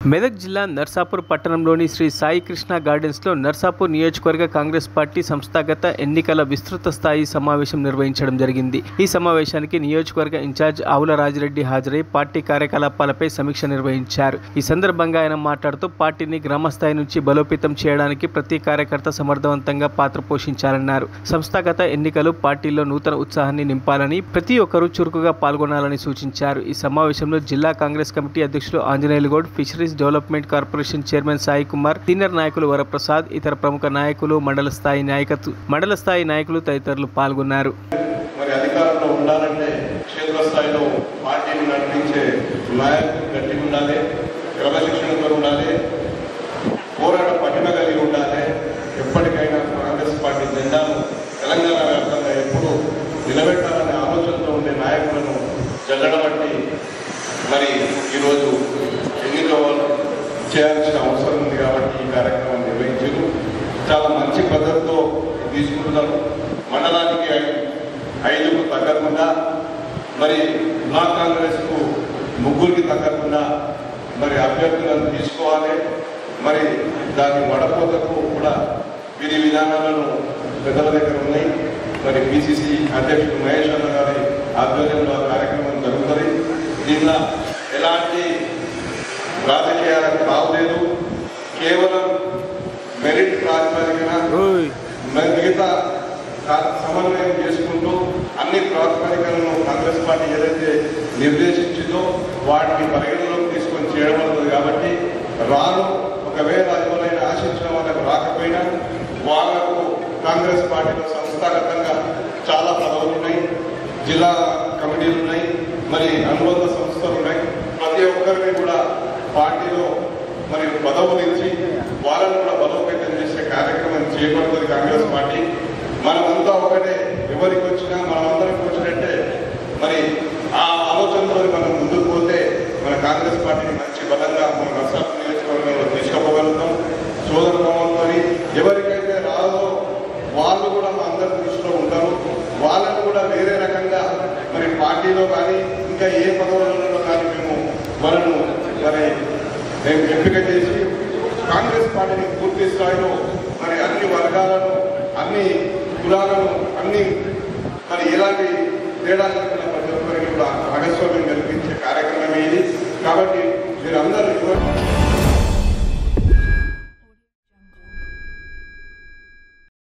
మెదక్ జిల్లా నర్సాపూర్ పట్టణంలోని శ్రీ సాయి కృష్ణ గార్డెన్స్లో నర్సాపూర్ నియోజకవర్గ కాంగ్రెస్ పార్టీ సంస్థాగత ఎన్నికల విస్తృత స్థాయి సమావేశం నిర్వహించడం జరిగింది. ఈ సమావేశానికి నియోజకవర్గ ఇన్ఛార్జ్ ఆవుల రాజిరెడ్డి హాజరై పార్టీ కార్యకలాపాలపై సమీక్ష నిర్వహించారు. ఈ సందర్భంగా ఆయన మాట్లాడుతూ పార్టీని గ్రామస్థాయి నుంచి బలోపేతం చేయడానికి ప్రతి కార్యకర్త సమర్థవంతంగా పాత్ర పోషించాలన్నారు. సంస్థాగత ఎన్నికలు పార్టీలో నూతన ఉత్సాహాన్ని నింపాలని, ప్రతి ఒక్కరూ చురుకుగా పాల్గొనాలని సూచించారు. ఈ సమావేశంలో జిల్లా కాంగ్రెస్ కమిటీ అధ్యక్షులు Anjaneyulu Goud, fisheries development corporation chairman Sai Kumar, senior నాయకులు వరప్రసాద్, ఇతర ప్రముఖ నాయకులు, మండల స్థాయి నాయకులు తదితరులు పాల్గొన్నారు. మరి అధికారంలో ఉండాలంటే క్షేత్రస్థాయిలో పార్టీని నడిపించే నాయకులు గట్టి ఉండాలి, క్రమశిక్షణతో ఉండాలి, పోరాట పటిమ కలిగి ఉండాలి. ఎప్పటికైనా కాంగ్రెస్ పార్టీ జెండాను తెలంగాణ వ్యాప్తంగా ఎప్పుడూ నిలబెట్టాలనే ఆలోచనతో ఉండే నాయకులను జల్లడం బట్టి మరి ఈరోజు ఎన్నికలు చేయాల్సిన అవసరం ఉంది కాబట్టి ఈ కార్యక్రమం నిర్వహించారు. చాలా మంచి పద్ధతితో తీసుకుంటున్నారు. మండలానికి 5కు తగ్గకుండా, మరి బ్లాక్ కాంగ్రెస్కు 3కి తగ్గకుండా మరి అభ్యర్థులను తీసుకోవాలి. మరి దాని వడపోతకు కూడా విధి విధానాలను పెద్దల దగ్గర ఉన్నాయి. మరి పిసిసి అధ్యక్షుడు మహేష్ అన్న గారి ఆధ్వర్యంలో కార్యక్రమం జరుగుతుంది. దీనిలో ఎలాంటి రాజకీయాలకు తావులేదు. కేవలం మెరిట్ ప్రాతిపదికన మిగతా సమన్వయం చేసుకుంటూ అన్ని ప్రాతిపదికలను కాంగ్రెస్ పార్టీ ఏదైతే నిర్దేశించిందో వాటిని పరిగణలోకి తీసుకొని చేయడం అవుతుంది. కాబట్టి రాను ఒకవేళ ఎవరైనా ఆశించిన వాళ్ళకు రాకపోయినా వాళ్లకు కాంగ్రెస్ పార్టీలో సంస్థాగతంగా చాలా పదవులు ఉన్నాయి, జిల్లా కమిటీలు ఉన్నాయి, మరి అనుబంధ సంస్థలు ఉన్నాయి. ప్రతి ఒక్కరిని కూడా పార్టీలో మరి పదవులు ఇచ్చి వాళ్ళని కూడా బలోపేతం చేసే కార్యక్రమం చేపడుతుంది కాంగ్రెస్ పార్టీ. మనమంతా ఒకటే, ఎవరికి వచ్చినా మనమందరికి వచ్చినట్టే మరి ఆ ఆలోచనతో మనం ముందుకు పోతే మన కాంగ్రెస్ పార్టీని మంచి బలంగా మన నర్సాపూర్ నియోజకవర్గంలో తీసుకుపోగలుగుతాం. సోదర భావంతో ఎవరికైతే రాదో వాళ్ళు కూడా మా అందరి దృష్టిలో ఉంటారు. వాళ్ళని కూడా వేరే రకంగా మరి పార్టీలో కానీ ఇంకా ఏ పదవులలో కానీ మేము వాళ్ళను మరి ఎంపిక చేసి కాంగ్రెస్ పార్టీని పూర్తి స్థాయిలో మరి అన్ని వర్గాలను, అన్ని కులాలను, అన్ని మరి ఎలాంటి తేడా లేకుండా ప్రతి ఒక్కరికి కూడా భాగస్వామ్యం కల్పించే కార్యక్రమం ఇది. కాబట్టి మీరందరూ